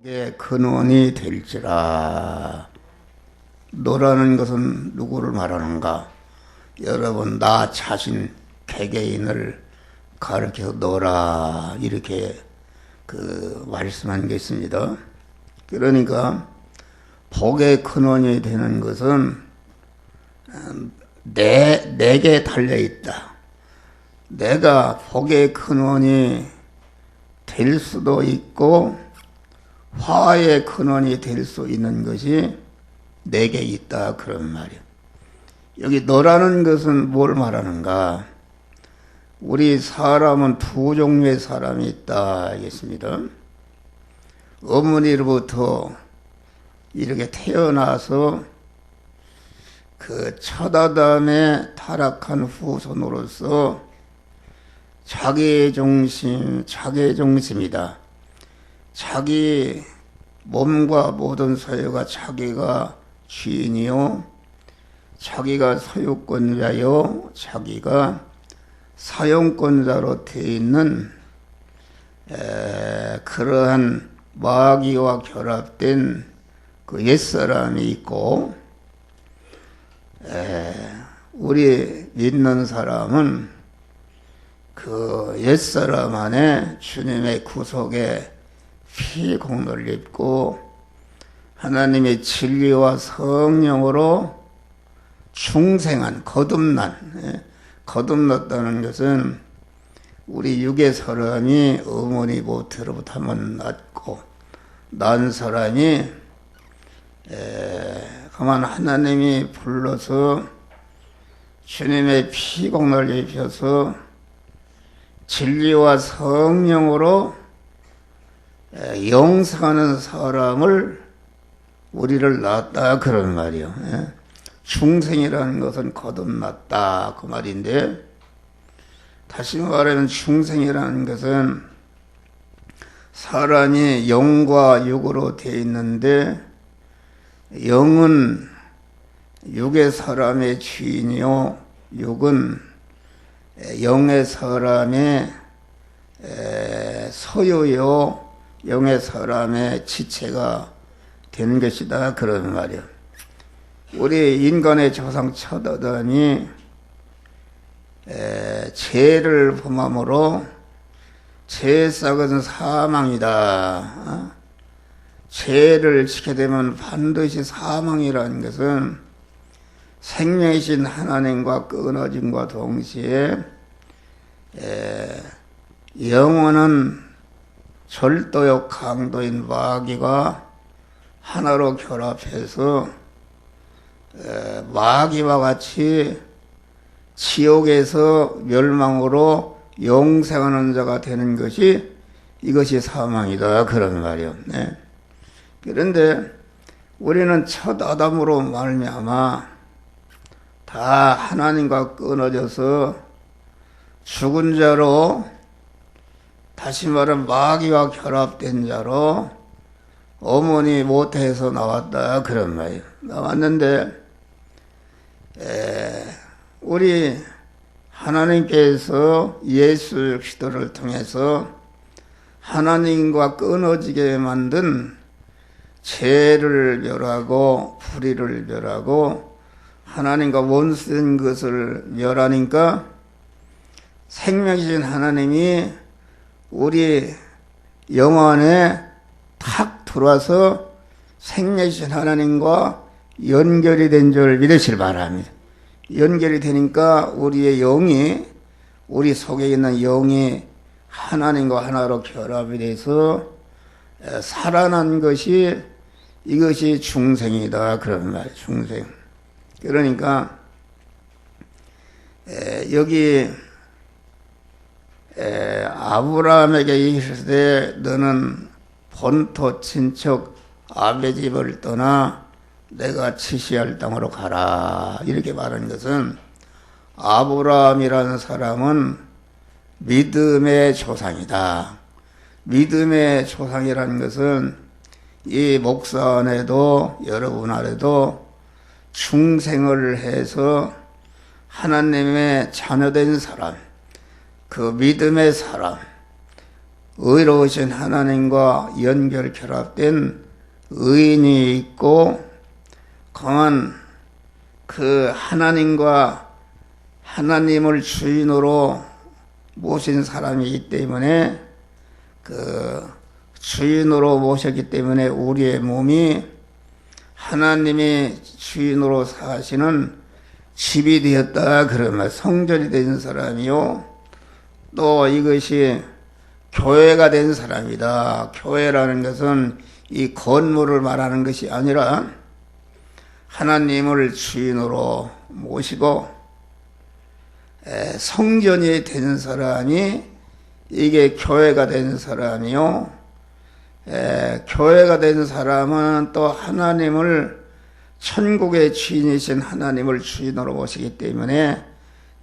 복의 근원이 될지라. 너라는 것은 누구를 말하는가? 여러분, 나 자신 개개인을 가르쳐 너라, 이렇게 말씀한 게 있습니다. 그러니까 복의 근원이 되는 것은 내게 달려 있다. 내가 복의 근원이 될 수도 있고 화의 근원이 될 수 있는 것이 내게 있다, 그런 말이야. 여기 너라는 것은 뭘 말하는가? 우리 사람은 두 종류의 사람이 있다 하겠습니다. 어머니로부터 이렇게 태어나서 첫 아담에 타락한 후손으로서 자기중심이다. 자기 몸과 모든 소유가 자기가 주인이요, 자기가 소유권자요, 자기가 사용권자로 되어 있는 그러한 마귀와 결합된 옛사람이 있고, 우리 믿는 사람은 옛사람 안에 주님의 구속에 피 공로를 입고 하나님의 진리와 성령으로 중생한, 거듭났다는 것은 우리 육의 사람이 어머니 모태로부터 한번 낳고 난 사람이 가만 하나님이 불러서 주님의 피 공로를 입혀서 진리와 성령으로 영생하는 사람을 우리를 낳았다, 그런 말이요. 중생이라는 것은 거듭났다, 그 말인데, 다시 말하면 중생이라는 것은 사람이 영과 육으로 되어 있는데 영은 육의 사람의 주인이요, 육은 영의 사람의 소유요, 영의 사람의 지체가 되는 것이다, 그런 말이야. 우리 인간의 조상 첫 아담이 죄를 범함으로 죄의 싹은 사망이다. 죄를 지게 되면 반드시 사망이라는 것은 생명이신 하나님과 끊어짐과 동시에 영원한 절도요 강도인 마귀가 하나로 결합해서 마귀와 같이 지옥에서 멸망으로 영생하는 자가 되는 것이, 이것이 사망이다, 그런 말이요. 그런데 우리는 첫 아담으로 말미암아 다 하나님과 끊어져서 죽은 자로, 다시 말하면 마귀와 결합된 자로 어머니 모태에서 나왔다, 그런 말이에요. 나왔는데 우리 하나님께서 예수 그리스도를 통해서 하나님과 끊어지게 만든 죄를 멸하고 불의를 멸하고 하나님과 원수된 것을 멸하니까 생명이신 하나님이 우리 영혼에 탁 들어와서 생명이신 하나님과 연결이 된 줄 믿으시길 바랍니다. 연결이 되니까 우리의 영이, 우리 속에 있는 영이 하나님과 하나로 결합이 돼서 살아난 것이, 이것이 중생이다, 그런 말이에요. 중생. 그러니까 여기 아브라함에게 이르시되 너는 본토 친척 아베 집을 떠나 내가 지시할 땅으로 가라, 이렇게 말하는 것은 아브라함이라는 사람은 믿음의 조상이다. 믿음의 조상이라는 것은 이 목사 안에도 여러분 안에도 중생을 해서 하나님의 자녀된 사람, 그 믿음의 사람, 의로우신 하나님과 연결 결합된 의인이 있고 강한 그 하나님과 하나님을 주인으로 모신 사람이기 때문에 그 주인으로 모셨기 때문에 우리의 몸이 하나님이 주인으로 사시는 집이 되었다 그러면 성전이 된 사람이요 또 이것이 교회가 된 사람이다. 교회라는 것은 이 건물을 말하는 것이 아니라 하나님을 주인으로 모시고 성전이 된 사람이 이게 교회가 된 사람이요. 교회가 된 사람은 또 하나님을 천국의 주인이신 하나님을 주인으로 모시기 때문에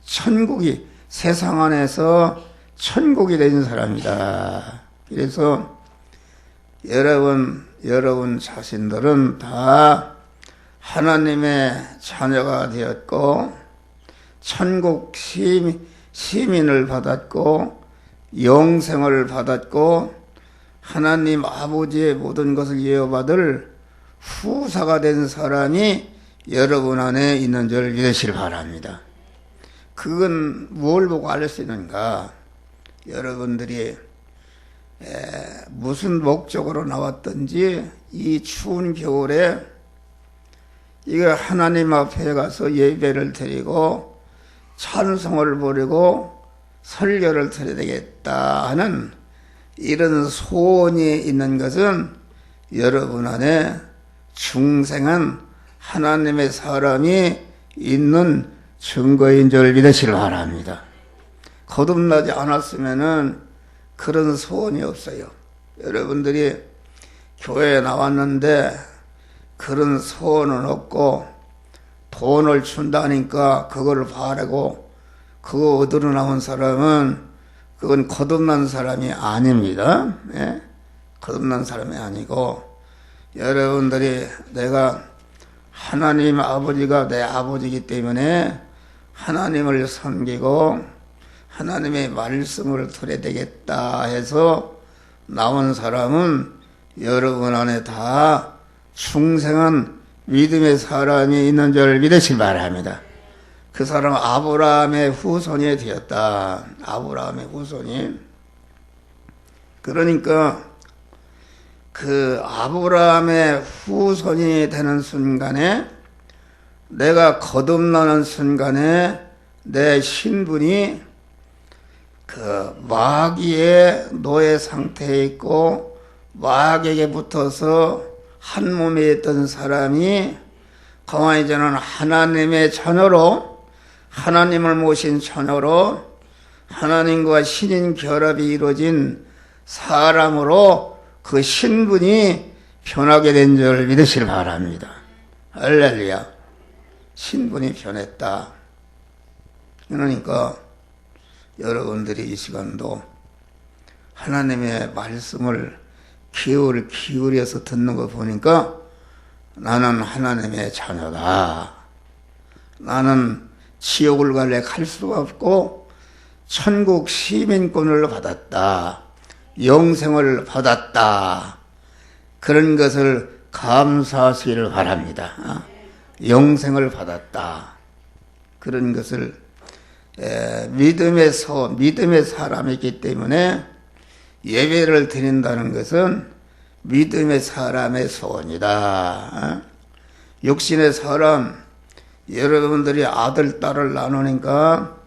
천국이 세상 안에서 천국이 된 사람이다. 그래서 여러분 자신들은 다 하나님의 자녀가 되었고 천국 시민을 받았고 영생을 받았고 하나님 아버지의 모든 것을 이어받을 후사가 된 사람이 여러분 안에 있는 줄 믿으시길 바랍니다. 그건 뭘 보고 알 수 있는가? 여러분들이 무슨 목적으로 나왔든지 이 추운 겨울에 이거 하나님 앞에 가서 예배를 드리고 찬송을 부리고 설교를 드려야 되겠다 하는 이런 소원이 있는 것은 여러분 안에 중생한 하나님의 사람이 있는 증거인 줄 믿으시길 바랍니다. 거듭나지 않았으면은 그런 소원이 없어요. 여러분들이 교회에 나왔는데 그런 소원은 없고 돈을 준다니까 그걸 바라고 그거 얻으러 나온 사람은 그건 거듭난 사람이 아닙니다. 예? 거듭난 사람이 아니고 여러분들이 내가 하나님 아버지가 내 아버지이기 때문에 하나님을 섬기고 하나님의 말씀을 들어야 되겠다 해서 나온 사람은 여러분 안에 다 중생한 믿음의 사람이 있는 줄 믿으시기 바랍니다. 그 사람은 아브라함의 후손이 되었다. 아브라함의 후손이. 그러니까 그 아브라함의 후손이 되는 순간에 내가 거듭나는 순간에 내 신분이 그 마귀의 노예 상태에 있고 마귀에게 붙어서 한 몸에 있던 사람이 가만히 저는 하나님의 자녀로 하나님을 모신 자녀로 하나님과 신인 결합이 이루어진 사람으로 그 신분이 변하게 된 줄 믿으시길 바랍니다. 할렐루야. 신분이 변했다. 그러니까 여러분들이 이 시간도 하나님의 말씀을 기울여서 듣는 거 보니까 나는 하나님의 자녀다. 나는 지옥을 갈래 갈 수가 없고 천국 시민권을 받았다. 영생을 받았다. 그런 것을 감사하시기를 바랍니다. 영생을 받았다. 그런 것을 믿음의 사람이기 때문에 예배를 드린다는 것은 믿음의 사람의 소원이다. 육신의 사람, 여러분들이 아들, 딸을 나누니까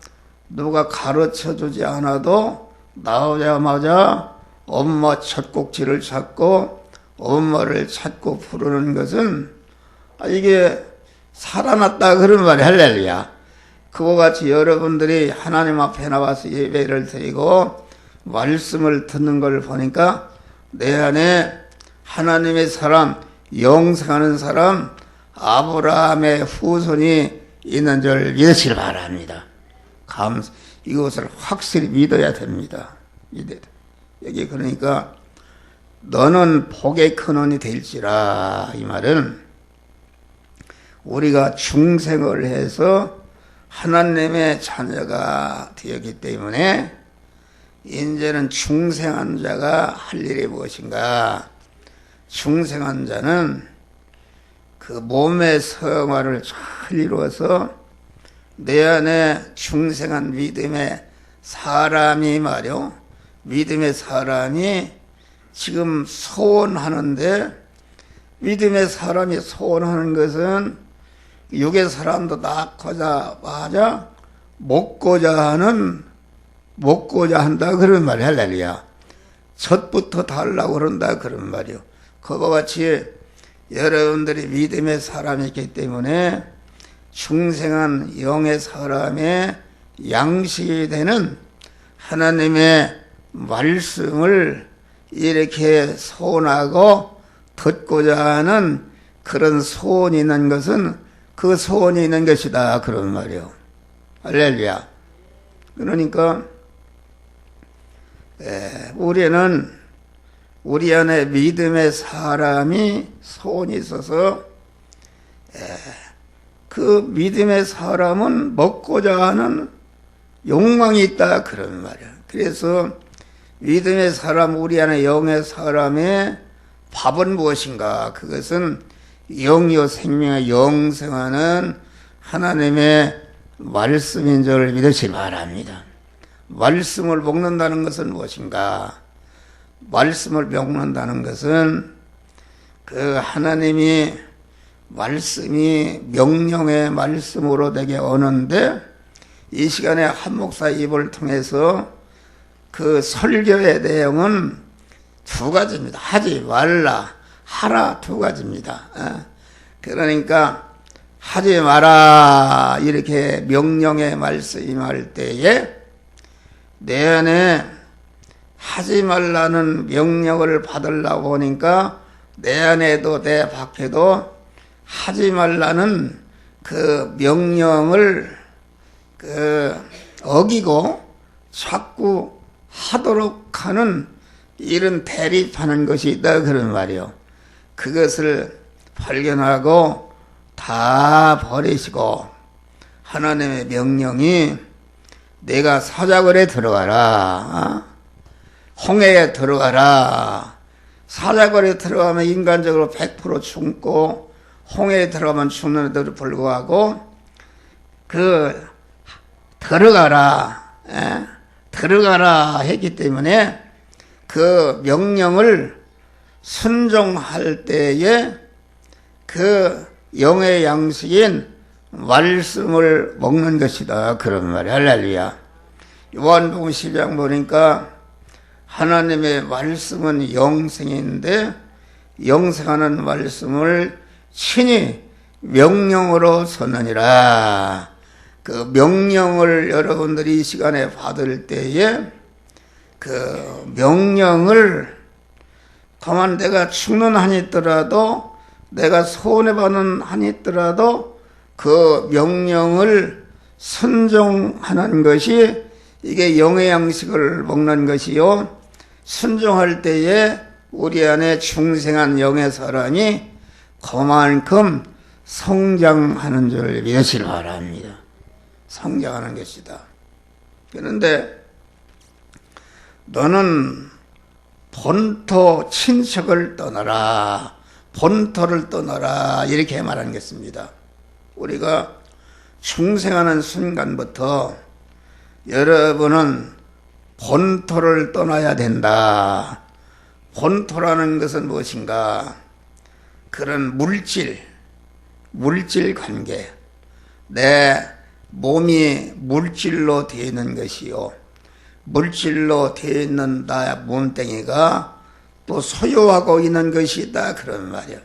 누가 가르쳐주지 않아도 나오자마자 엄마 젖꼭지를 찾고 엄마를 찾고 부르는 것은 이게 살아났다 그런 말이 할렐루야. 그와 같이 여러분들이 하나님 앞에 나와서 예배를 드리고 말씀을 듣는 걸 보니까 내 안에 하나님의 사람, 영생하는 사람, 아브라함의 후손이 있는 줄 믿으시길 바랍니다. 이것을 확실히 믿어야 됩니다. 여기 그러니까 너는 복의 근원이 될지라 이 말은 우리가 중생을 해서 하나님의 자녀가 되었기 때문에 이제는 중생한 자가 할 일이 무엇인가? 중생한 자는 그 몸의 성화를 잘 이루어서 내 안에 중생한 믿음의 사람이 말이요. 믿음의 사람이 지금 소원하는데, 믿음의 사람이 소원하는 것은 육의 사람도 낳고자마자 먹고자 한다 그런 말이야. 할렐루야. 젖부터 달라고 그런다 그런 말이요. 그와 같이 여러분들이 믿음의 사람이기 때문에 중생한 영의 사람의 양식이 되는 하나님의 말씀을 이렇게 소원하고 듣고자 하는 그런 소원이 있는 것은 그 소원이 있는 것이다 그런 말이요. 할렐루야. 그러니까 우리는 우리 안에 믿음의 사람이 소원이 있어서 그 믿음의 사람은 먹고자 하는 욕망이 있다 그런 말이야. 그래서 믿음의 사람, 우리 안에 영의 사람의 밥은 무엇인가? 그것은 영이요 생명의 영생하는 하나님의 말씀인 줄 믿으시기 바랍니다. 말씀을 먹는다는 것은 무엇인가? 말씀을 먹는다는 것은 그 하나님이 말씀이 명령의 말씀으로 내게 오는데, 이 시간에 한 목사 입을 통해서 그 설교의 내용은 두 가지입니다. 하지 말라, 하라 두 가지입니다. 그러니까 하지 마라 이렇게 명령의 말씀이 할 때에 내 안에 하지 말라는 명령을 받으려고 하니까 내 안에도 내 밖에도 하지 말라는 그 명령을 어기고 자꾸 하도록 하는 이런 대립하는 것이 있다 그런 말이요. 그것을 발견하고 다 버리시고 하나님의 명령이 내가 사자굴에 들어가라, 홍해에 들어가라. 사자굴에 들어가면 인간적으로 100% 죽고 홍해에 들어가면 죽는데도 불구하고 들어가라 했기 때문에 그 명령을 순종할 때에 그 영의 양식인 말씀을 먹는 것이다 그런 말이야. 할렐루야. 요한복음 10장 보니까 하나님의 말씀은 영생인데 영생하는 말씀을 친히 명령으로 선언이라. 그 명령을 여러분들이 이 시간에 받을 때에 그 명령을 가만 내가 죽는 한이 있더라도 내가 손해받는 한이 있더라도 그 명령을 순종하는 것이 이게 영의 양식을 먹는 것이요. 순종할 때에 우리 안에 중생한 영의 사람이 그만큼 성장하는 줄 믿으시기 바랍니다. 성장하는 것이다. 그런데 너는 본토 친척을 떠나라, 본토를 떠나라 이렇게 말하는 것입니다. 우리가 중생하는 순간부터 여러분은 본토를 떠나야 된다. 본토라는 것은 무엇인가? 그런 물질 관계, 내 몸이 물질로 되어 있는 것이요, 물질로 되어 있는 나 몸뚱이가 또 소유하고 있는 것이다 그런 말이야.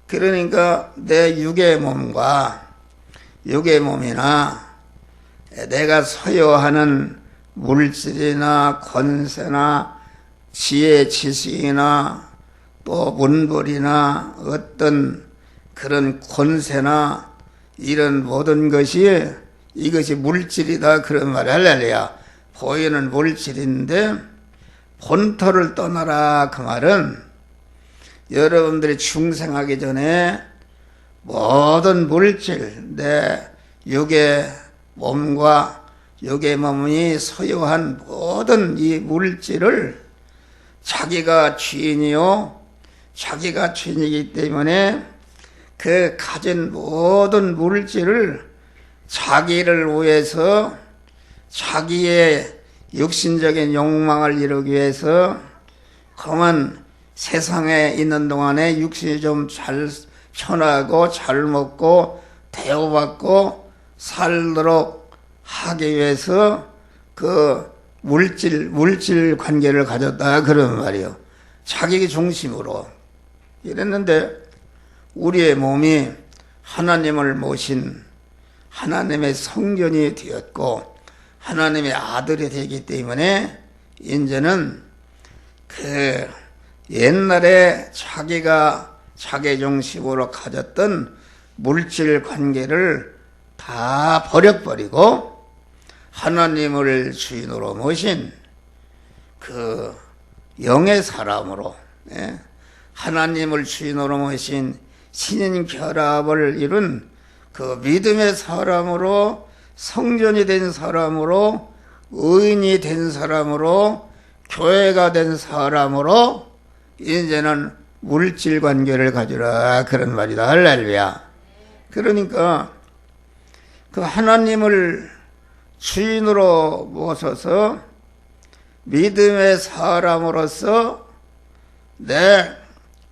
그러니까 내 육의 몸과 육의 몸이나 내가 소유하는 물질이나 권세나 지혜 지식이나 또 문벌이나 어떤 그런 권세나 이런 모든 것이 이것이 물질이다 그런 말이야. 할렐루야. 보이는 물질인데 본토를 떠나라 그 말은 여러분들이 중생하기 전에 모든 물질, 내 육의 몸과 육의 몸이 소유한 모든 이 물질을 자기가 주인이요, 자기가 주인이기 때문에 그 가진 모든 물질을 자기를 위해서, 자기의 육신적인 욕망을 이루기 위해서 그만 세상에 있는 동안에 육신이 좀 잘 편하고 잘 먹고 대우받고 살도록 하기 위해서 그 물질 관계를 가졌다 그런 말이에요. 자기 중심으로 이랬는데 우리의 몸이 하나님을 모신 하나님의 성전이 되었고 하나님의 아들이 되기 때문에 이제는 그 옛날에 자기가 자기 중심으로 가졌던 물질 관계를 다 버려버리고 하나님을 주인으로 모신 그 영의 사람으로, 하나님을 주인으로 모신 신인 결합을 이룬 그 믿음의 사람으로, 성전이 된 사람으로, 의인이 된 사람으로, 교회가 된 사람으로 이제는 물질 관계를 가지라 그런 말이다. 할렐루야. 그러니까 그 하나님을 주인으로 모셔서 믿음의 사람으로서 내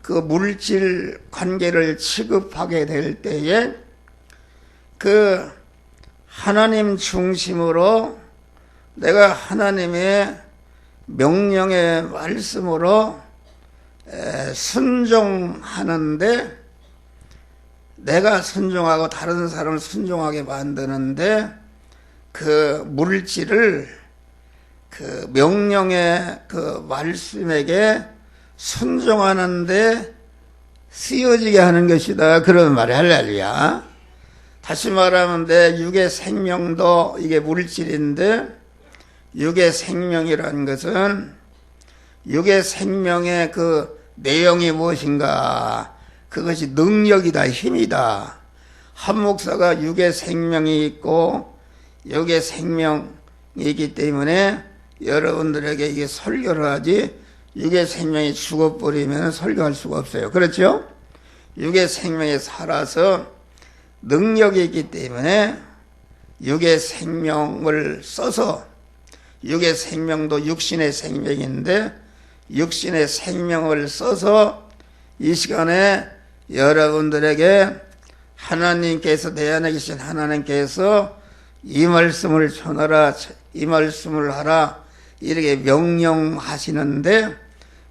그 물질 관계를 취급하게 될 때에 그 하나님 중심으로 내가 하나님의 명령의 말씀으로 순종하는데, 내가 순종하고 다른 사람을 순종하게 만드는데 그 물질을 그 명령의 그 말씀에게 순종하는데 쓰여지게 하는 것이다 그런 말이 할렐루야. 다시 말하면 내 육의 생명도 이게 물질인데, 육의 생명이라는 것은 육의 생명의 그 내용이 무엇인가? 그것이 능력이다, 힘이다. 한 목사가 육의 생명이 있고 육의 생명이기 때문에 여러분들에게 이게 설교를 하지, 육의 생명이 죽어버리면 설교할 수가 없어요. 그렇죠? 육의 생명이 살아서 능력이 있기 때문에 육의 생명을 써서, 육의 생명도 육신의 생명인데 육신의 생명을 써서 이 시간에 여러분들에게 하나님께서, 내 안에 계신 하나님께서 이 말씀을 전하라, 이 말씀을 하라 이렇게 명령하시는데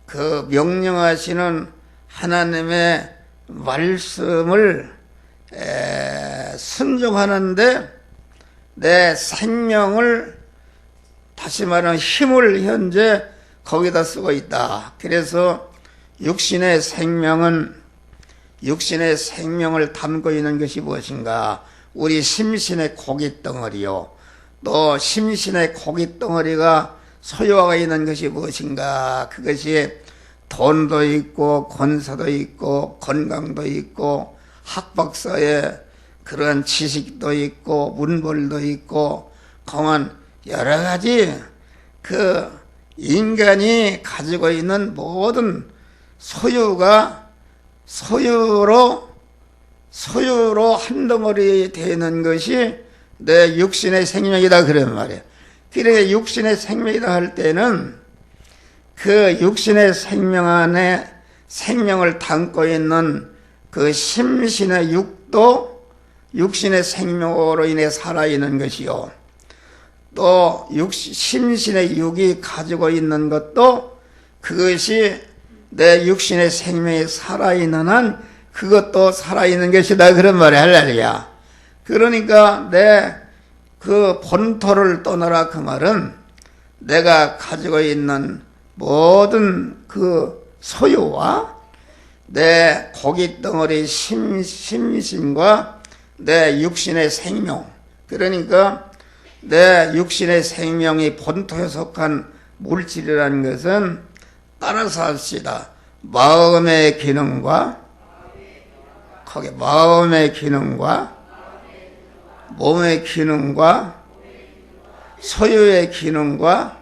그 명령하시는 하나님의 말씀을 순종하는데 내 생명을, 다시 말하면 힘을 현재 거기다 쓰고 있다. 그래서 육신의 생명은, 육신의 생명을 담고 있는 것이 무엇인가? 우리 심신의 고깃덩어리요. 또 심신의 고깃덩어리가 소유하고 있는 것이 무엇인가? 그것이 돈도 있고 권세도 있고 건강도 있고 학박사의 그런 지식도 있고 문벌도 있고 공안 여러 가지 그 인간이 가지고 있는 모든 소유가 소유로 한 덩어리 되는 것이 내 육신의 생명이다 그런 말이에요. 그러니까 육신의 생명이다 할 때는 그 육신의 생명 안에 생명을 담고 있는 그 심신의 육도 육신의 생명으로 인해 살아있는 것이요, 또 심신의 육이 가지고 있는 것도 그것이 내 육신의 생명이 살아있는 한 그것도 살아있는 것이다 그런 말이에요. 할렐루야. 그러니까 내 그 본토를 떠나라 그 말은 내가 가지고 있는 모든 그 소유와 내 고깃덩어리 심신과 내 육신의 생명, 그러니까 내 육신의 생명이 본토에 속한 물질이라는 것은 따라서 합시다. 마음의 기능과 거기 마음의 기능과 몸의 기능과 소유의 기능과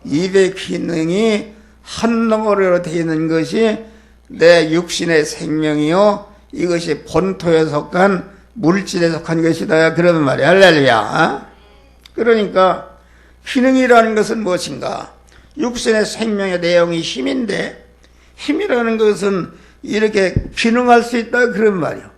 입의 기능이 한 덩어리로 되어 있는 것이 내 육신의 생명이요, 이것이 본토에 속한 물질에 속한 것이다, 그런 말이야. 할렐루야. 그러니까 기능이라는 것은 무엇인가? 육신의 생명의 내용이 힘인데, 힘이라는 것은 이렇게 기능할 수 있다, 그런 말이야.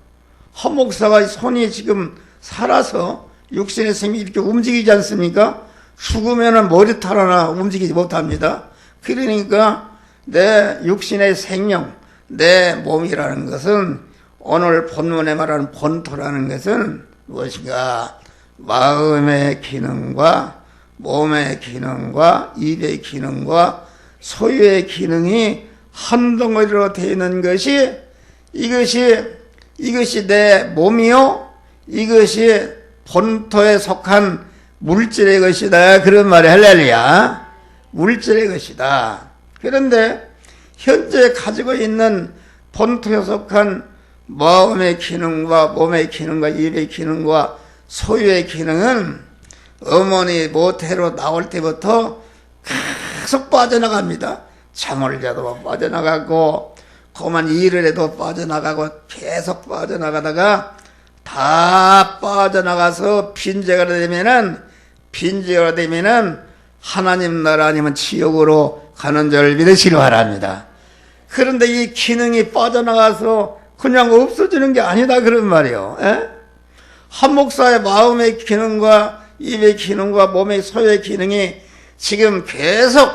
한 목사가 손이 지금 살아서 육신의 생명이 이렇게 움직이지 않습니까? 죽으면 머리털 하나 움직이지 못합니다. 그러니까 내 육신의 생명, 내 몸이라는 것은, 오늘 본문에 말하는 본토라는 것은 무엇인가? 마음의 기능과 몸의 기능과 입의 기능과 소유의 기능이 한 덩어리로 되어 있는 것이, 이것이 내 몸이요, 이것이 본토에 속한 물질의 것이다, 그런 말이 할렐루야. 물질의 것이다. 그런데 현재 가지고 있는 본토에 속한 마음의 기능과 몸의 기능과 입의 기능과 소유의 기능은 어머니 모태로 나올 때부터 계속 빠져나갑니다. 잠을 자도 빠져나가고, 그만 일을 해도 빠져나가고, 계속 빠져나가다가 다 빠져나가서 빈재가 되면은 하나님 나라 아니면 지옥으로 가는 줄 믿으시기 바랍니다. 그런데 이 기능이 빠져나가서 그냥 없어지는 게 아니다, 그런 말이에요. 한 목사의 마음의 기능과 입의 기능과 몸의 소유의 기능이 지금 계속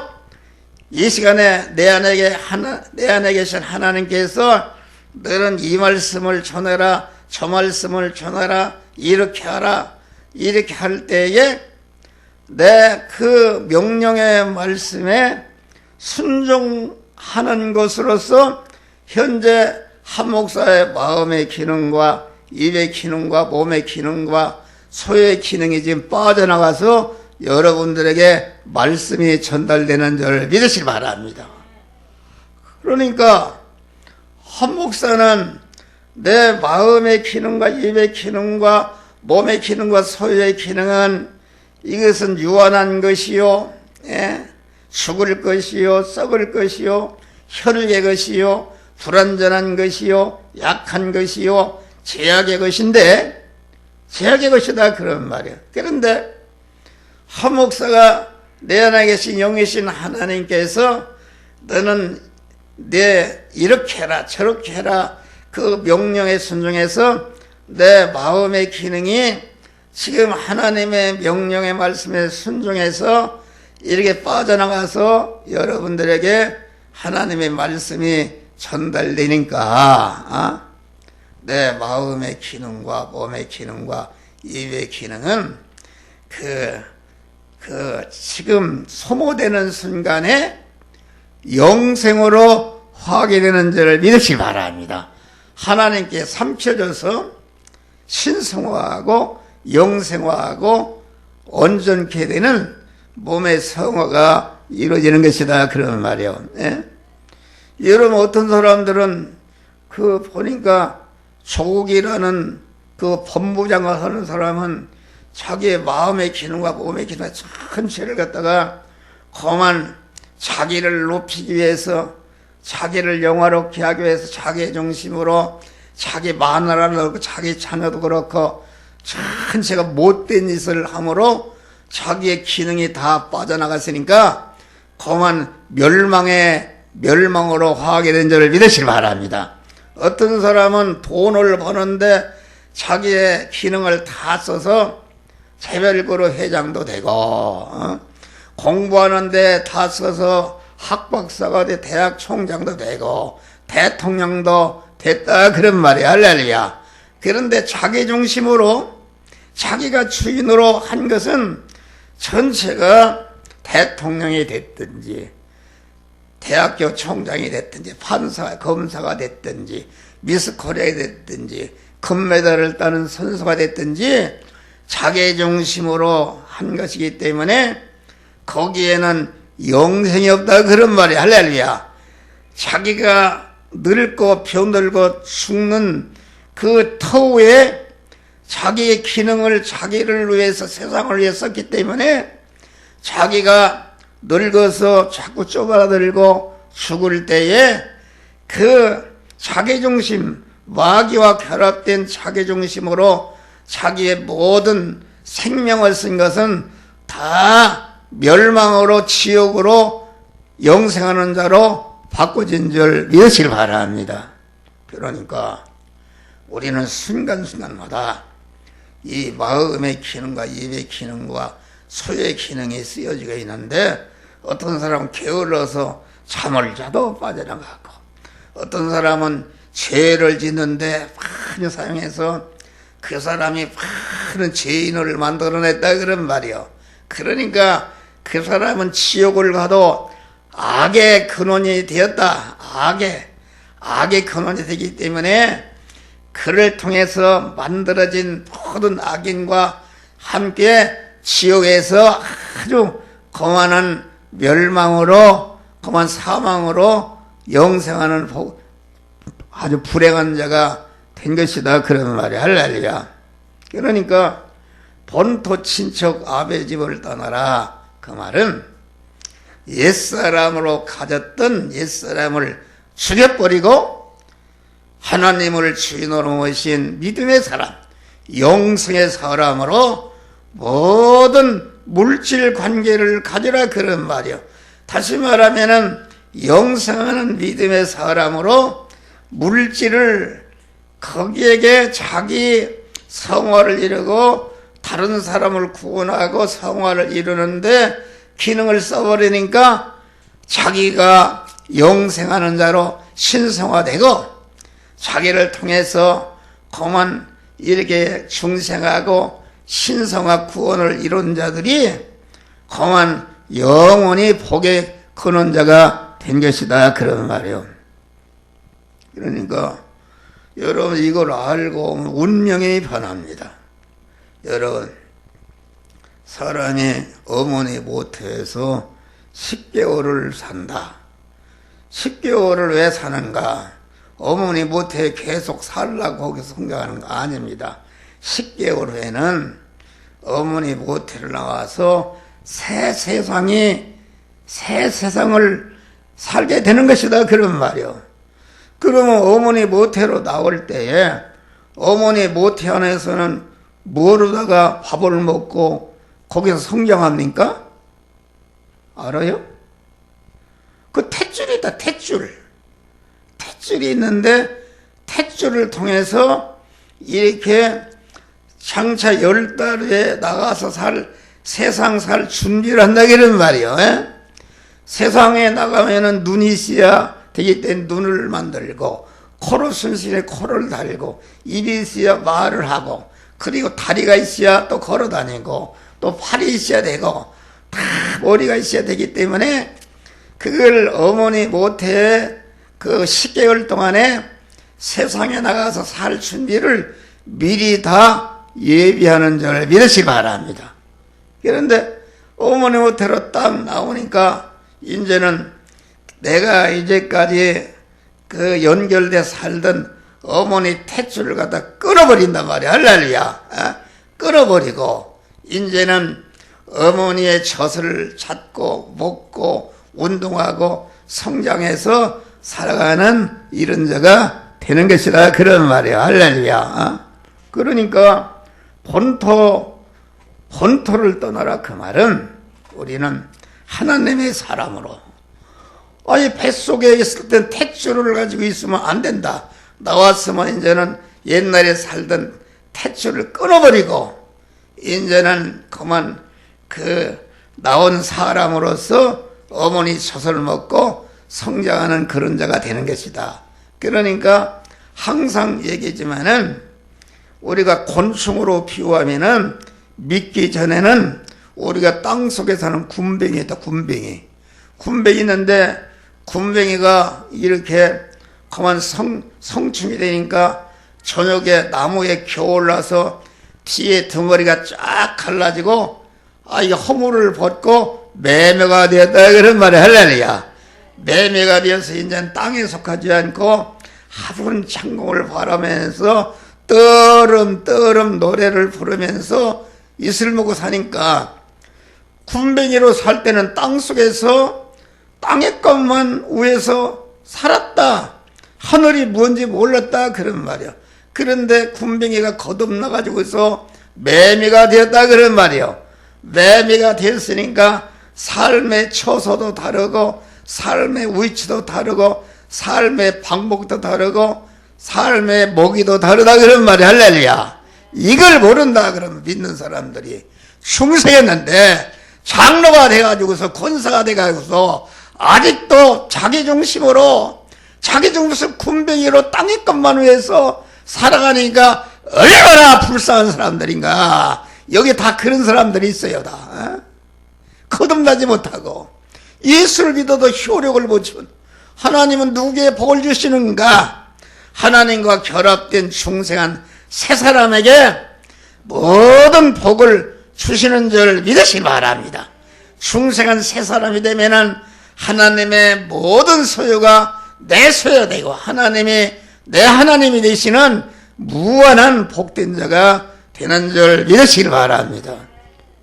이 시간에 내 안에 계신 하나님께서 너는 이 말씀을 전해라, 저 말씀을 전해라, 이렇게 하라, 이렇게 할 때에 내 그 명령의 말씀에 순종하는 것으로서 현재 한 목사의 마음의 기능과 입의 기능과 몸의 기능과 소유의 기능이 지금 빠져나가서 여러분들에게 말씀이 전달되는 줄 믿으시기 바랍니다. 그러니까 한 목사는 내 마음의 기능과 입의 기능과 몸의 기능과 소유의 기능은 이것은 유한한 것이요, 죽을 것이요, 썩을 것이요, 혈육의 것이요, 불완전한 것이요, 약한 것이요, 제약의 것인데, 제약의 것이다, 그런 말이야. 그런데 한 목사가 내 안에 계신 영이신 하나님께서 너는 내 이렇게 해라, 저렇게 해라, 그 명령에 순종해서 내 마음의 기능이 지금 하나님의 명령의 말씀에 순종해서 이렇게 빠져나가서 여러분들에게 하나님의 말씀이 전달되니까 내 마음의 기능과 몸의 기능과 입의 기능은 지금 소모되는 순간에 영생으로 확인되는 줄을 믿으시기 바랍니다. 하나님께 삼켜져서 신성화하고 영생화하고 온전케 되는 몸의 성화가 이루어지는 것이다, 그런 말이에요. 여러분, 어떤 사람들은 보니까 조국이라는 그 법무장을 하는 사람은 자기의 마음의 기능과 몸의 기능과 전체를 갖다가 그만 자기를 높이기 위해서, 자기를 영화롭게 하기 위해서 자기의 중심으로 자기 마누라를 그렇고 자기 자녀도 그렇고 전체가 못된 짓을 함으로 자기의 기능이 다 빠져나갔으니까 그만 멸망으로 화하게 된 줄을 믿으시기 바랍니다. 어떤 사람은 돈을 버는데 자기의 기능을 다 써서 재별거로 회장도 되고, 공부하는데 다 써서 학박사가 돼 대학 총장도 되고 대통령도 됐다, 그런 말이야. 할렐루야. 그런데 자기 중심으로 자기가 주인으로 한 것은 전체가 대통령이 됐든지 대학교 총장이 됐든지 판사, 검사가 됐든지 미스코리아가 됐든지 금메달을 따는 선수가 됐든지 자기 중심으로 한 것이기 때문에 거기에는 영생이 없다, 그런 말이야. 할렐루야. 자기가 늙고 병들고 죽는 그 터후에 자기의 기능을 자기를 위해서 세상을 위해 썼기 때문에 자기가 늙어서 자꾸 좁아들고 죽을 때에 그 자기중심, 마귀와 결합된 자기중심으로 자기의 모든 생명을 쓴 것은 다 멸망으로 지옥으로 영생하는 자로 바꿔진 줄 믿으시길 바랍니다. 그러니까 우리는 순간순간마다 이 마음의 기능과 입의 기능과 소의 기능이 쓰여지고 있는데 어떤 사람은 게을러서 잠을 자도 빠져나가고 어떤 사람은 죄를 짓는데 많이 사용해서 그 사람이 많은 죄인을 만들어냈다 그런 말이요. 그러니까 그 사람은 지옥을 가도 악의 근원이 되었다. 악의 근원이 되기 때문에 그를 통해서 만들어진 모든 악인과 함께 지옥에서 아주 거만한 멸망으로, 거만 사망으로 영생하는 아주 불행한 자가 된 것이다. 그런 말이야. 할렐루야. 그러니까 본토 친척 아베 집을 떠나라. 그 말은 옛사람으로 가졌던 옛사람을 죽여버리고 하나님을 주인으로 모신 믿음의 사람, 영성의 사람으로 모든 물질 관계를 가지라 그런 말이요. 다시 말하면은 영성하는 믿음의 사람으로 물질을 거기에게 자기 성화를 이루고 다른 사람을 구원하고 성화를 이루는데 기능을 써버리니까 자기가 영생하는 자로 신성화되고 자기를 통해서 그만 이렇게 중생하고 신성화 구원을 이룬 자들이 그만 영원히 복의 근원자가 된 것이다. 그런 말이에요. 그러니까 여러분 이걸 알고 운명이 변합니다. 여러분 사람이 어머니 모태에서 10개월을 산다. 10개월을 왜 사는가? 어머니 모태에 계속 살라고 거기서 성장하는 거 아닙니다. 10개월 후에는 어머니 모태를 나와서 새 세상을 살게 되는 것이다. 그런 말이요. 그러면 어머니 모태로 나올 때에 어머니 모태 안에서는 뭐로다가 밥을 먹고 거기서 성장합니까? 알아요? 그 탯줄이다. 탯줄이 있는데 탯줄을 통해서 이렇게 장차 10달 후에 나가서 세상 살 준비를 한다 그런 말이에요. 세상에 나가면은 눈이 있어야 되기 때문에 눈을 만들고 코로 순순히 코를 달고 입이 있어야 말을 하고 그리고 다리가 있어야 또 걸어 다니고 또 팔이 있어야 되고 다 머리가 있어야 되기 때문에 그걸 어머니 모태에 그 10개월 동안에 세상에 나가서 살 준비를 미리 다 예비하는 줄 믿으시기 바랍니다. 그런데 어머니 모태로 딱 나오니까 이제는 내가 이제까지 그 연결돼 살던 어머니 탯줄을 갖다 끊어버린단 말이야. 할렐루야. 끊어버리고 이제는 어머니의 젖을 찾고 먹고 운동하고 성장해서 살아가는 이런 자가 되는 것이다. 그런 말이야. 할렐루야. 그러니까 본토를 떠나라. 그 말은 우리는 하나님의 사람으로 아니 뱃속에 있을 땐 탯줄을 가지고 있으면 안 된다. 나왔으면 이제는 옛날에 살던 탯줄을 끊어버리고 이제는 그만 그 나온 사람으로서 어머니 젖을 먹고 성장하는 그런 자가 되는 것이다. 그러니까 항상 얘기지만은 우리가 곤충으로 비유하면은 믿기 전에는 우리가 땅속에 사는 군뱅이다. 군뱅이 있는데 군뱅이가 이렇게 그만 성충이 되니까 저녁에 나무에 겨울나서 뒤에 덩어리가 쫙 갈라지고 이 허물을 벗고 매매가 되었다. 그런 말이 할렐루야. 매매가 되어서 이제는 땅에 속하지 않고 하픈 창공을 바라면서 떠름 노래를 부르면서 이슬 먹고 사니까 군뱅이로 살 때는 땅속에서 땅의 것만 위에서 살았다. 하늘이 뭔지 몰랐다 그런 말이야. 그런데 군뱅이가 거듭나가지고서 매미가 되었다 그런 말이요. 매미가 됐으니까 삶의 처소도 다르고 삶의 위치도 다르고 삶의 방법도 다르고 삶의 먹이도 다르다 그런 말이야. 할렐루야. 이걸 모른다 그러면 믿는 사람들이 충성했는데 장로가 돼가지고서 권사가 돼가지고서 아직도 자기중심으로 군뱅이로 땅의 것만 위해서 살아가니까 얼마나 불쌍한 사람들인가. 여기 다 그런 사람들이 있어요. 다 거듭나지 못하고 예수를 믿어도 효력을 못 주는 하나님은 누구에게 복을 주시는가? 하나님과 결합된 중생한 새 사람에게 모든 복을 주시는 줄 믿으시기 바랍니다. 중생한 새 사람이 되면은 하나님의 모든 소유가 내 소유되고 하나님이 내 하나님이 되시는 무한한 복된 자가 되는 줄 믿으시기 바랍니다.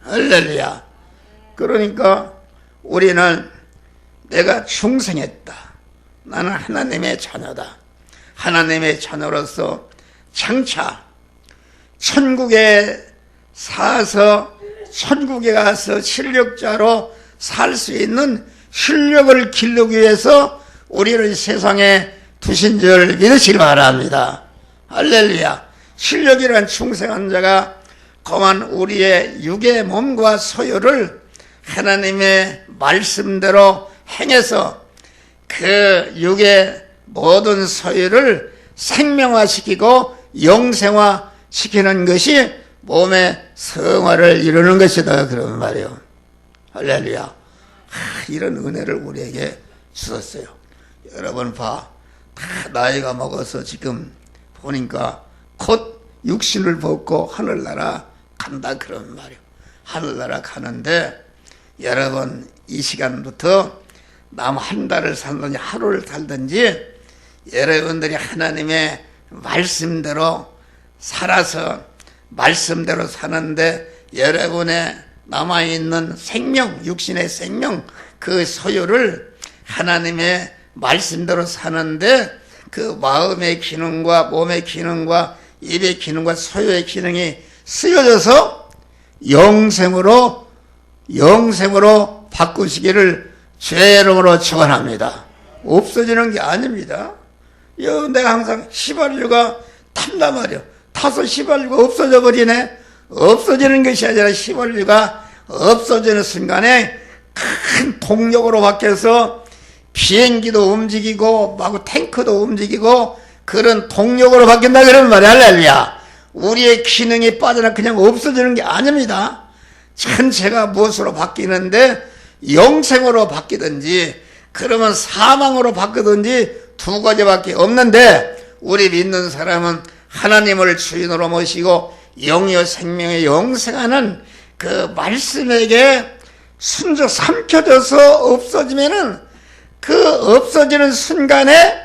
할렐루야. 그러니까 우리는 내가 충성했다. 나는 하나님의 자녀다. 하나님의 자녀로서 장차 천국에 가서 실력자로 살 수 있는 실력을 기르기 위해서 우리를 세상에 두신 줄 믿으시기 바랍니다. 할렐루야. 실력이란 충성한 자가 그만 우리의 육의 몸과 소유를 하나님의 말씀대로 행해서 그 육의 모든 소유를 생명화시키고 영생화시키는 것이 몸의 성화를 이루는 것이다 그런 말이에요. 할렐루야. 이런 은혜를 우리에게 주셨어요. 여러분 다 나이가 먹어서 지금 보니까 곧 육신을 벗고 하늘나라 간다 그런 말이에요. 하늘나라 가는데 여러분 이 시간부터 남 한 달을 살든지 하루를 살든지 여러분들이 하나님의 말씀대로 살아서 말씀대로 사는데 여러분의 남아있는 생명, 육신의 생명 그 소유를 하나님의 말씀대로 사는데 그 마음의 기능과 몸의 기능과 입의 기능과 소유의 기능이 쓰여져서 영생으로 바꾸시기를 주의 이름으로 축원합니다. 없어지는 게 아닙니다. 내가 항상 휘발유가 탄단 말이야. 타서 휘발유가 없어져 버리네. 없어지는 것이 아니라 휘발유가 없어지는 순간에 큰 동력으로 바뀌어서 비행기도 움직이고 막 탱크도 움직이고 그런 동력으로 바뀐다 그런 말이야. 할렐루야. 우리의 기능이 빠져나 그냥 없어지는 게 아닙니다. 전체가 무엇으로 바뀌는데 영생으로 바뀌든지 그러면 사망으로 바뀌든지 두 가지밖에 없는데 우리 믿는 사람은 하나님을 주인으로 모시고 영여 생명의 영생하는 그 말씀에게 순적 삼켜져서 없어지면은 그 없어지는 순간에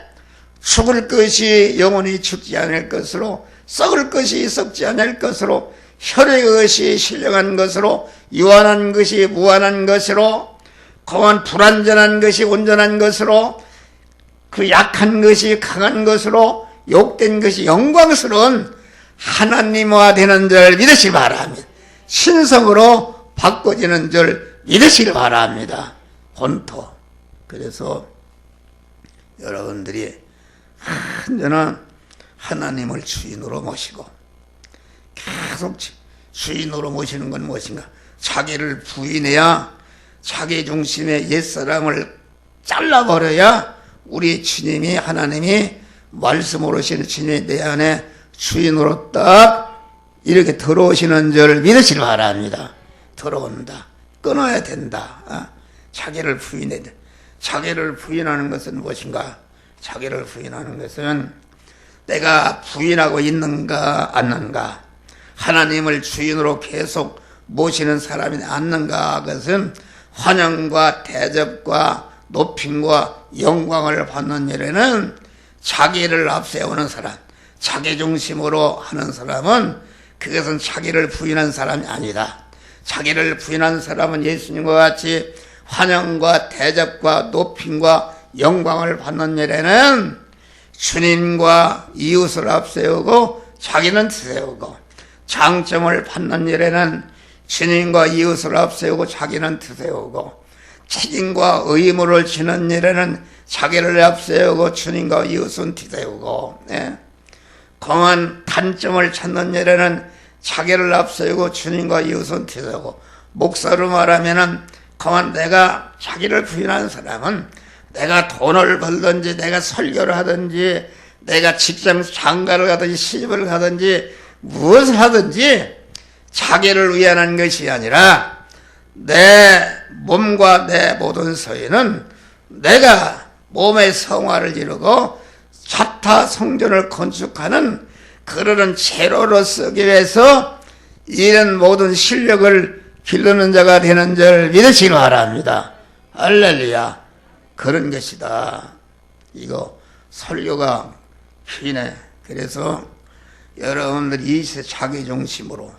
죽을 것이 영원히 죽지 않을 것으로 썩을 것이 썩지 않을 것으로 혈의 것이 신령한 것으로 유한한 것이 무한한 것으로 고한 불완전한 것이 온전한 것으로 그 약한 것이 강한 것으로 욕된 것이 영광스러운 하나님화 되는 줄 믿으시기 바랍니다. 신성으로 바꿔지는 줄 믿으시기 바랍니다. 본토. 그래서 여러분들이 언제나 하나님을 주인으로 모시고 계속 주인으로 모시는 건 무엇인가? 자기를 부인해야 자기 중심의 옛사람을 잘라버려야 우리 주님이 하나님이 말씀으로 오시는 주님이 내 안에 주인으로 딱 이렇게 들어오시는 줄 믿으시기 바랍니다. 들어온다. 끊어야 된다. 자기를 부인해야 돼. 자기를 부인하는 것은 무엇인가? 자기를 부인하는 것은 내가 부인하고 있는가 않는가? 하나님을 주인으로 계속 모시는 사람이 않는가? 그것은 환영과 대접과 높임과 영광을 받는 일에는 자기를 앞세우는 사람, 자기중심으로 하는 사람은 그것은 자기를 부인한 사람이 아니다. 자기를 부인한 사람은 예수님과 같이 환영과 대접과 높임과 영광을 받는 일에는 주님과 이웃을 앞세우고 자기는 뒤세우고, 장점을 받는 일에는 주님과 이웃을 앞세우고 자기는 뒤세우고, 책임과 의무를 지는 일에는 자기를 앞세우고 주님과 이웃은 뒤세우고, 공한 단점을 찾는 일에는 자기를 앞세우고 주님과 이웃은 뒤세우고, 목사로 말하면은 공한 내가 자기를 부인한 사람은 내가 돈을 벌든지 내가 설교를 하든지 내가 직장 장가를 가든지 시집을 가든지 무엇을 하든지 자기를 위한 것이 아니라 내 몸과 내 모든 소유는 내가 몸의 성화를 이루고 자타 성전을 건축하는 그러는 재료로 쓰기 위해서 이런 모든 실력을 기르는 자가 되는 줄 믿으시기 바랍니다. 할렐루야. 그런 것이다. 이거 설교가 기네. 그래서 여러분들이 이 자기 중심으로,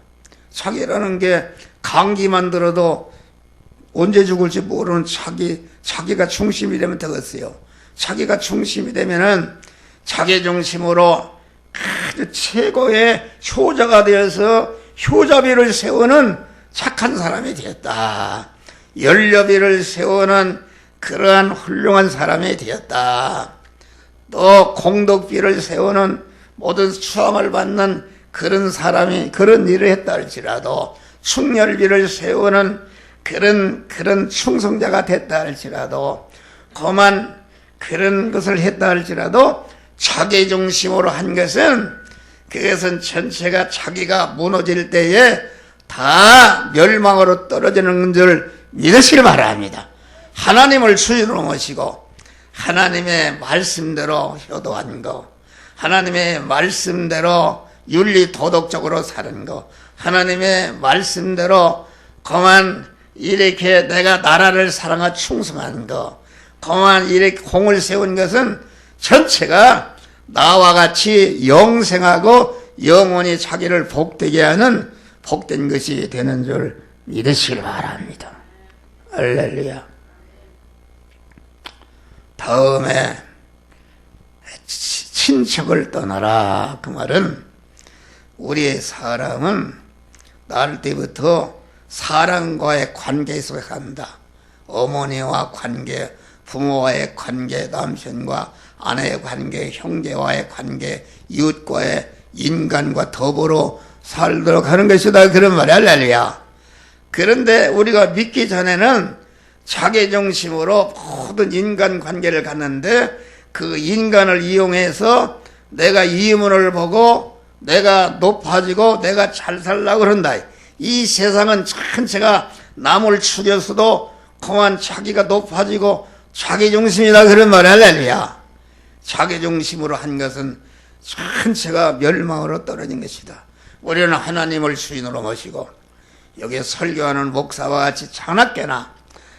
자기라는 게 감기만 들어도 언제 죽을지 모르는 자기가 중심이 되면 되겠어요. 자기가 중심이 되면은 자기 중심으로 아주 최고의 효자가 되어서 효자비를 세우는 착한 사람이 되었다. 연료비를 세우는 그러한 훌륭한 사람이 되었다. 또 공덕비를 세우는 모든 수함을 받는 그런 사람이 그런 일을 했다 할지라도, 충렬비를 세우는 그런 충성자가 됐다 할지라도, 그만 그런 것을 했다 할지라도 자기 중심으로 한 것은 그것은 전체가 자기가 무너질 때에 다 멸망으로 떨어지는 줄 믿으시기 바랍니다. 하나님을 주인으로 모시고 하나님의 말씀대로 효도한 거, 하나님의 말씀대로 윤리 도덕적으로 사는 거, 하나님의 말씀대로 그만 이렇게 내가 나라를 사랑하고 충성한 거, 그만 이렇게 공을 세운 것은 전체가 나와 같이 영생하고 영원히 자기를 복되게 하는 복된 것이 되는 줄 믿으시기 바랍니다. 할렐루야. 다음에 친척을 떠나라. 그 말은 우리의 사람은 날 때부터 사람과의 관계 속에 간다. 어머니와 관계, 부모와의 관계, 남편과 아내의 관계, 형제와의 관계, 이웃과의 인간과 더불어 살도록 하는 것이다. 그런 말이야. 할렐루야. 그런데 우리가 믿기 전에는 자기중심으로 모든 인간관계를 갖는데 그 인간을 이용해서 내가 이문을 보고 내가 높아지고 내가 잘 살려고 그런다. 이 세상은 전체가 남을 죽여서도 그만 자기가 높아지고 자기중심이다. 그런 말이야. 할렐루야. 자기중심으로 한 것은 전체가 멸망으로 떨어진 것이다. 우리는 하나님을 주인으로 모시고 여기에 설교하는 목사와 같이 자나깨나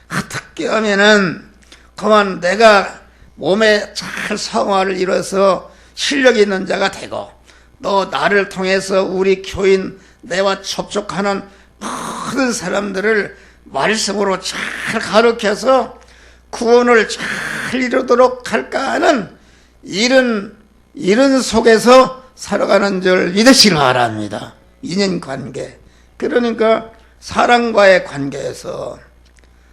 어떻게 하면은 그만 내가 몸에 잘 성화를 이뤄서 실력 있는 자가 되고, 또 나를 통해서 우리 교인 내와 접촉하는 모든 사람들을 말씀으로 잘 가르쳐서 구원을 잘 이루도록 할까 하는 이런 속에서 살아가는 줄 믿으시기 바랍니다. 인연관계, 그러니까 사람과의 관계에서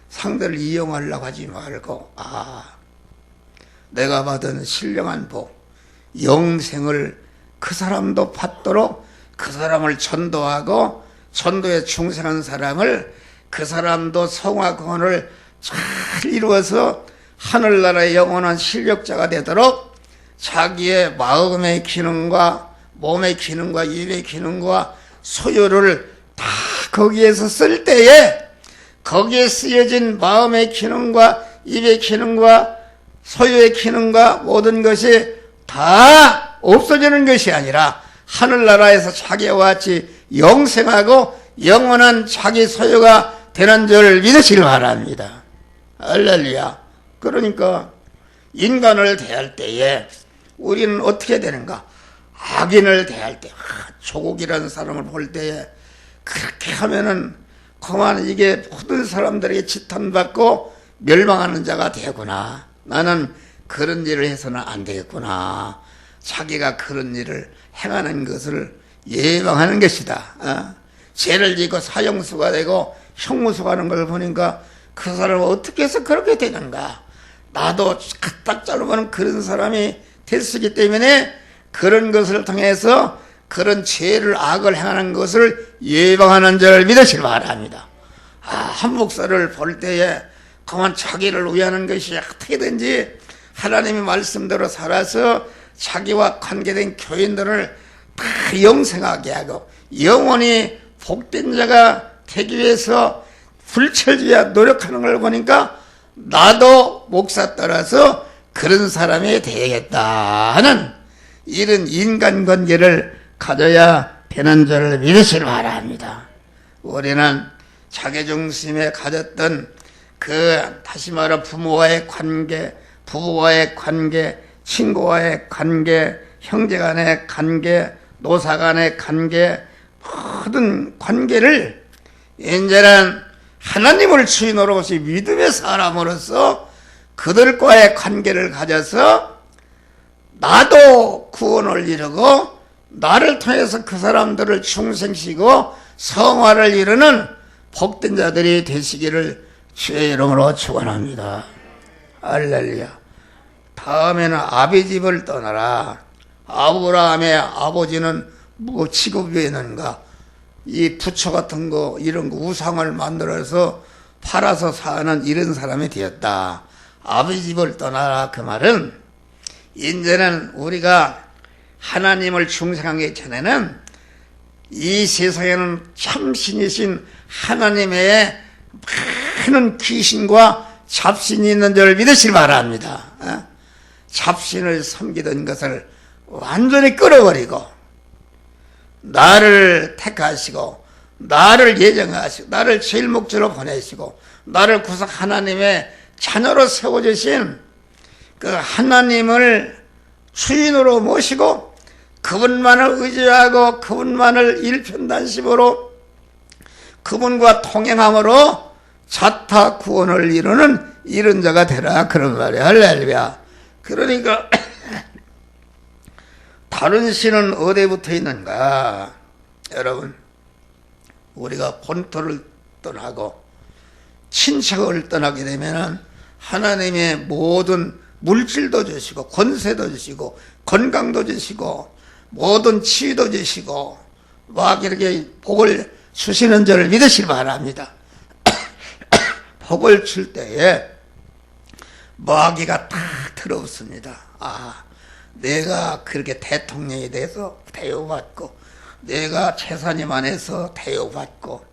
상대를 이용하려고 하지 말고, 내가 받은 신령한 복, 영생을 그 사람도 받도록 그 사람을 전도하고, 전도에 충성한 사람을 그 사람도 성화 구원을 잘 이루어서 하늘나라의 영원한 실력자가 되도록 자기의 마음의 기능과 몸의 기능과 입의 기능과 소유를 다 거기에서 쓸 때에 거기에 쓰여진 마음의 기능과 입의 기능과 소유의 기능과 모든 것이 다 없어지는 것이 아니라 하늘나라에서 자기와 같이 영생하고 영원한 자기 소유가 되는 줄 믿으시길 바랍니다. 할렐루야. 그러니까 인간을 대할 때에 우리는 어떻게 되는가? 악인을 대할 때, 조국이라는 사람을 볼 때에 그렇게 하면은 그만 이게 모든 사람들에게 지탄받고 멸망하는 자가 되구나. 나는 그런 일을 해서는 안 되겠구나. 자기가 그런 일을 행하는 것을 예방하는 것이다. 죄를 짓고 사형수가 되고 형무수가 하는 걸 보니까 그 사람은 어떻게 해서 그렇게 되는가. 나도 딱 잘라보는 그런 사람이 될 수 있기 때문에 그런 것을 통해서 그런 죄를 악을 행하는 것을 예방하는 자를 믿으시기 바랍니다. 한 목사를 볼 때에 그만 자기를 위하는 것이 어떻게든지 하나님의 말씀대로 살아서 자기와 관계된 교인들을 다 영생하게 하고 영원히 복된 자가 되기 위해서 불철주야 노력하는 걸 보니까 나도 목사 따라서 그런 사람이 되겠다 하는 이런 인간관계를 가져야 되는 줄을 믿으시기 바랍니다. 우리는 자기중심에 가졌던 다시 말해 부모와의 관계, 부부와의 관계, 친구와의 관계, 형제간의 관계, 노사간의 관계, 모든 관계를 이제는 하나님을 주인으로 오신 믿음의 사람으로서 그들과의 관계를 가져서 나도 구원을 이루고 나를 통해서 그 사람들을 중생시키고 성화를 이루는 복된 자들이 되시기를 주의 이름으로 축원합니다. 할렐루야. 다음에는 아비 집을 떠나라. 아브라함의 아버지는 뭐 직업이 있는가? 이 부처 같은 거 이런 거 우상을 만들어서 팔아서 사는 이런 사람이 되었다. 아비 집을 떠나라 그 말은 이제는 우리가 하나님을 중생하기 전에는 이 세상에는 참신이신 하나님의 많은 귀신과 잡신이 있는 줄 믿으시기 바랍니다. 잡신을 섬기던 것을 완전히 끌어버리고 나를 택하시고 나를 예정하시고 나를 제일 목적으로 보내시고 나를 구속 하나님의 자녀로 세워주신 그 하나님을 주인으로 모시고 그분만을 의지하고 그분만을 일편단심으로 그분과 통행함으로 자타 구원을 이루는 이런 자가 되라 그런 말이야. 할렐루야. 그러니까 다른 신은 어디에 붙어 있는가? 여러분, 우리가 본토를 떠나고 친척을 떠나게 되면은 하나님의 모든 물질도 주시고 권세도 주시고 건강도 주시고 모든 치유도 주시고 막 이렇게 복을 주시는 줄을 믿으시기 바랍니다. 복을 줄 때에 마귀가 다 들어옵습니다. 내가 그렇게 대통령에 대해서 대우받고 내가 재산이만 해서 대우받고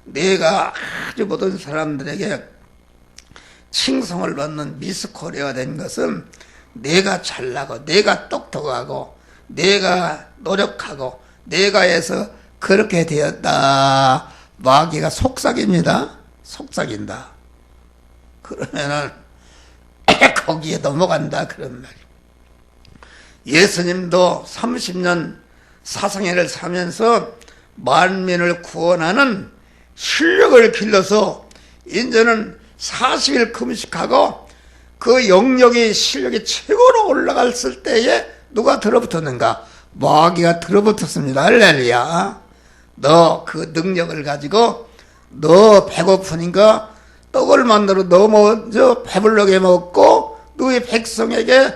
내가 아주 모든 사람들에게 칭송을 받는 미스 코리아가 된 것은 내가 잘나고 내가 똑똑하고 내가 노력하고 내가 해서 그렇게 되었다. 마귀가 속삭입니다. 속삭인다. 그러면은 거기에 넘어간다 그런 말이에요. 예수님도 30년 사상회를 사면서 만민을 구원하는 실력을 길러서 이제는 40일 금식하고 그 영역이 실력이 최고로 올라갔을 때에 누가 들어붙었는가? 마귀가 들어붙었습니다. 할렐루야. 너 그 능력을 가지고 너 배고프니까 떡을 만들어 너 먼저 배불르게 먹고 너의 백성에게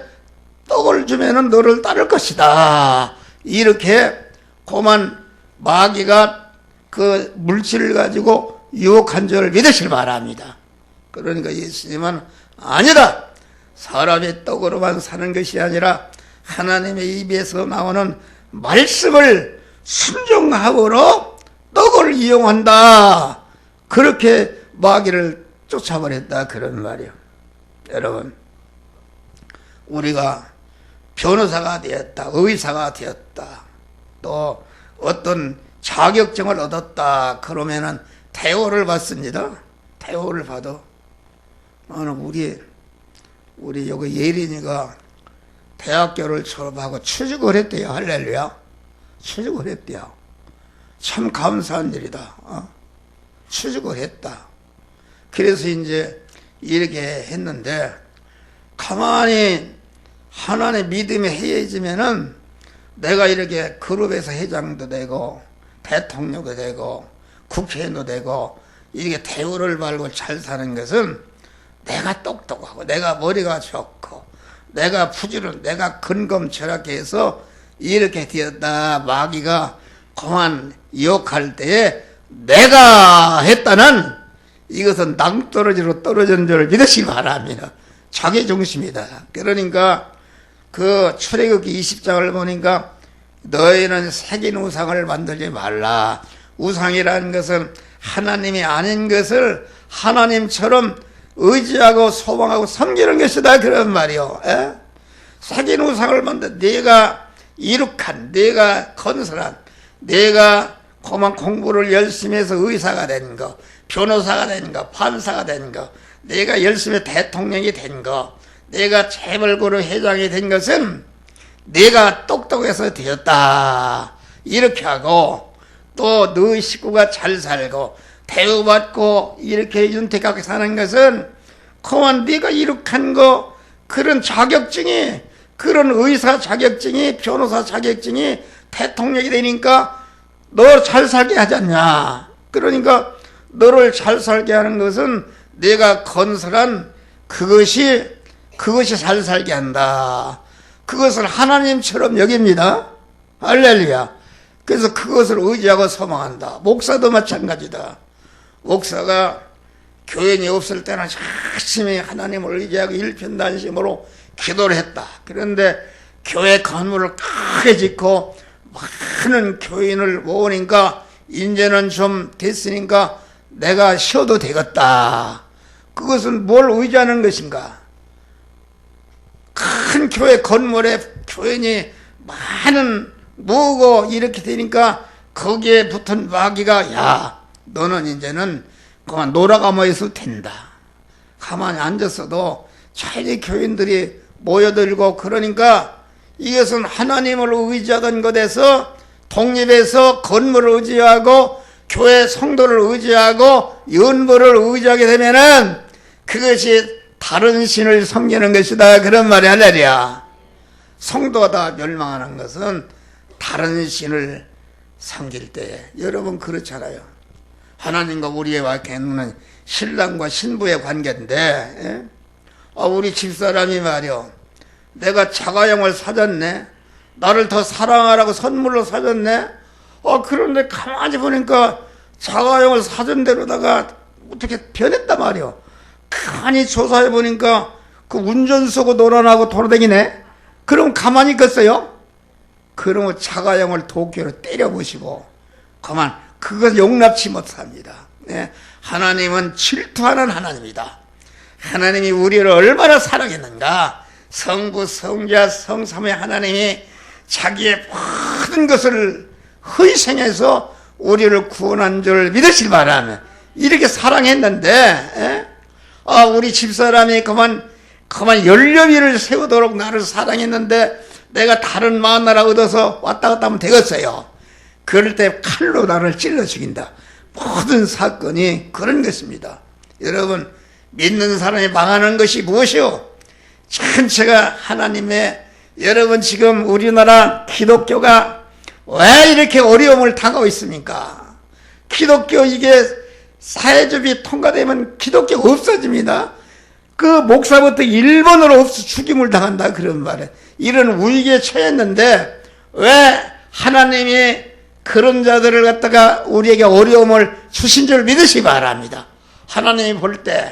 떡을 주면은 너를 따를 것이다. 이렇게 고만 마귀가 그 물질을 가지고 유혹한 줄을 믿으시길 바랍니다. 그러니까 예수님은 아니다. 사람의 떡으로만 사는 것이 아니라 하나님의 입에서 나오는 말씀을 순종함으로 떡을 이용한다. 그렇게 마귀를 쫓아버렸다 그런 말이에요. 여러분, 우리가 변호사가 되었다, 의사가 되었다, 또 어떤 자격증을 얻었다 그러면은 대우를 받습니다. 대우를 받아. 우리 여기 예린이가 대학교를 졸업하고 취직을 했대요. 할렐루야. 취직을 했대요. 참 감사한 일이다. 취직을 했다. 그래서 이제 이렇게 했는데, 가만히 하나님의 믿음이 해야지면은 내가 이렇게 그룹에서 회장도 되고 대통령도 되고 국회의원도 되고 이렇게 대우를 받고 잘 사는 것은 내가 똑똑하고 내가 머리가 좋고 내가 부지런, 내가 근검철학해서 이렇게 되었다. 마귀가 그만 욕할 때에 내가 했다는 이것은 낭떠러지로 떨어진 줄 믿으시기 바랍니다. 자기중심이다. 그러니까 그 출애굽기 20장을 보니까 너희는 새긴 우상을 만들지 말라. 우상이라는 것은 하나님이 아닌 것을 하나님처럼 의지하고 소망하고 섬기는 것이다. 그런 말이요. 새긴 우상을 만들, 내가 이룩한, 내가 건설한, 내가 그만 공부를 열심히 해서 의사가 된 거, 변호사가 된 거, 판사가 된 거, 내가 열심히 대통령이 된 거, 내가 재벌그룹 회장이 된 것은 내가 똑똑해서 되었다. 이렇게 하고 또 너희 식구가 잘 살고 대우받고 이렇게 윤택하게 사는 것은 그만 네가 이룩한 거, 그런 자격증이, 그런 의사 자격증이, 변호사 자격증이 대통령이 되니까 너 잘 살게 하지 않냐. 그러니까 너를 잘 살게 하는 것은 내가 건설한 그것이 잘 살게 한다. 그것을 하나님처럼 여깁니다. 할렐루야. 그래서 그것을 의지하고 소망한다. 목사도 마찬가지다. 목사가 교인이 없을 때는 열심히 하나님을 의지하고 일편단심으로 기도를 했다. 그런데 교회 건물을 크게 짓고 많은 교인을 모으니까 이제는 좀 됐으니까 내가 쉬어도 되겠다. 그것은 뭘 의지하는 것인가? 큰 교회 건물에 교인이 많은 모으고 이렇게 되니까 거기에 붙은 마귀가 야, 너는 이제는 그만 놀아가며 있어도 된다. 가만히 앉았어도 차라리 교인들이 모여들고 그러니까 이것은 하나님을 의지하던 것에서 독립해서 건물을 의지하고 교회 성도를 의지하고 연보를 의지하게 되면은 그것이 다른 신을 섬기는 것이다. 그런 말이 할렐루야. 성도가 다 멸망하는 것은 다른 신을 섬길 때, 여러분 그렇잖아요. 하나님과 우리의 관계는 신랑과 신부의 관계인데, 우리 집사람이 말이요, 내가 자가용을 사줬네, 나를 더 사랑하라고 선물로 사줬네. 그런데 가만히 보니까 자가용을 사준 대로다가 어떻게 변했단 말이요. 가만히 조사해 보니까 그 운전수고 노란하고 돌아다니네. 그럼 가만히 있겠어요? 그러면 자가용을 도끼로 때려보시고 그만 그것 용납치 못합니다. 하나님은 질투하는 하나님이다. 하나님이 우리를 얼마나 사랑했는가. 성부, 성자, 성삼의 하나님이 자기의 모든 것을 희생해서 우리를 구원한 줄 믿으실 바라며 이렇게 사랑했는데, 우리 집사람이 그만 연료비를 세우도록 나를 사랑했는데 내가 다른 마누라 얻어서 왔다 갔다 하면 되겠어요. 그럴 때 칼로 나를 찔러 죽인다. 모든 사건이 그런 것입니다. 여러분, 믿는 사람이 망하는 것이 무엇이요? 전체가 하나님의, 여러분 지금 우리나라 기독교가 왜 이렇게 어려움을 당하고 있습니까? 기독교 이게 사회주의 통과되면 기독교가 없어집니다. 그 목사부터 1번으로 없어 죽임을 당한다 그런 말에 이런 위기에 처했는데 왜 하나님이 그런 자들을 갖다가 우리에게 어려움을 주신 줄 믿으시기 바랍니다. 하나님이 볼 때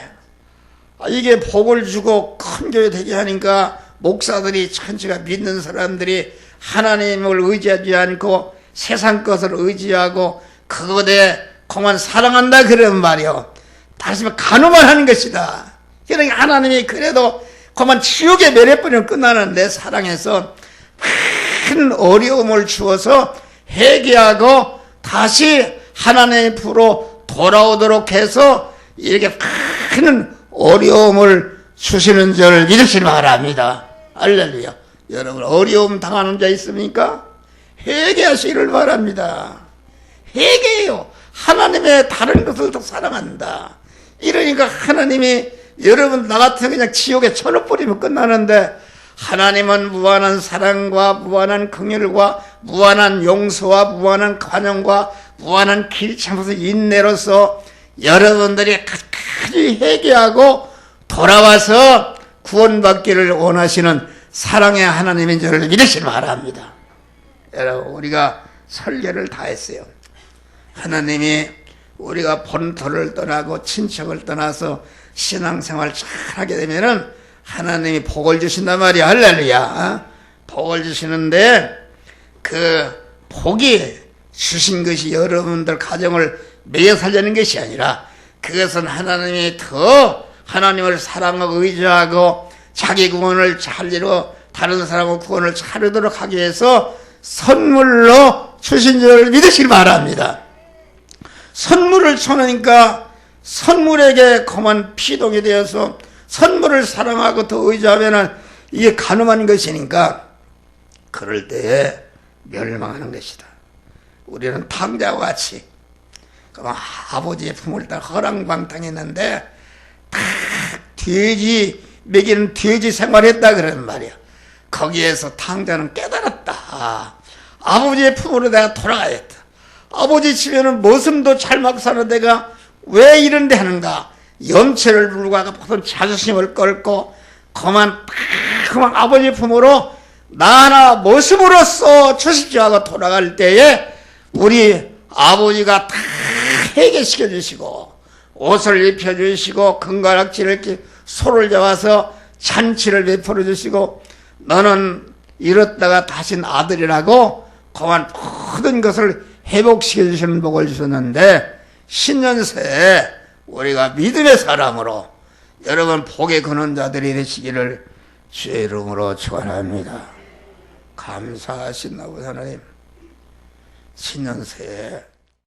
이게 복을 주고 큰 교회 되게 하니까 목사들이 전체가 믿는 사람들이 하나님을 의지하지 않고 세상 것을 의지하고 그것에 그만 사랑한다 그런 말이요. 다시 말해 간호만 하는 것이다. 그러니까 하나님이 그래도 그만 지옥에 매려버리면 끝나는데 사랑해서 큰 어려움을 주어서 회개하고 다시 하나님 앞으로 돌아오도록 해서 이렇게 큰 어려움을 주시는 줄 믿으시기 바랍니다. 할렐루야. 여러분 어려움 당하는 자 있습니까? 회개하시기를 바랍니다. 회개해요. 하나님의 다른 것을 더 사랑한다. 이러니까 하나님이 여러분 나 같은 그냥 지옥에 쳐넣어버리면 끝나는데, 하나님은 무한한 사랑과 무한한 긍휼과 무한한 용서와 무한한 관용과 무한한 길 참아서 인내로서 여러분들이 끝까지 회개하고 돌아와서 구원받기를 원하시는 사랑의 하나님인 줄을 믿으시기 바랍니다. 여러분 우리가 설계를 다 했어요. 하나님이 우리가 본토를 떠나고 친척을 떠나서 신앙생활 잘하게 되면은 하나님이 복을 주신단 말이야. 할렐루야. 복을 주시는데 그 복이 주신 것이 여러분들 가정을 매여 살려는 것이 아니라, 그것은 하나님이 더 하나님을 사랑하고 의지하고 자기 구원을 잘 이루어 다른 사람의 구원을 잘 이루도록 하기 위해서 선물로 주신 줄 믿으시기 바랍니다. 선물을 쳐놓으니까 선물에게 그만 피동이 되어서 선물을 사랑하고 더 의지하면은 이게 가늠한 것이니까 그럴 때에 멸망하는 것이다. 우리는 탕자와 같이 그만 아버지의 품을 따라 허랑방탕했는데 다 돼지 먹이는 돼지 생활했다 그러는 말이야. 거기에서 탕자는 깨달았다. 아버지의 품으로 내가 돌아가야겠다. 아버지 집에는 머슴도 잘 먹고 사는 데가 왜 이런 데 하는가. 염치를 불구하고 무슨 자존심을 꺾고 그만 아버지 품으로 나 하나 머슴으로서 주십시오 하고 돌아갈 때에 우리 아버지가 다 해결시켜 주시고 옷을 입혀 주시고 금가락지를 소를 잡아서 잔치를 베풀어 주시고, 너는 이렇다가 다신 아들이라고 그만 모든 것을 회복시켜 주시는 복을 주셨는데, 신년새에 우리가 믿음의 사람으로 여러분 복의 근원자들이 되시기를 주의 이름으로 축원합니다. 감사하신 아버지 하나님, 신년새에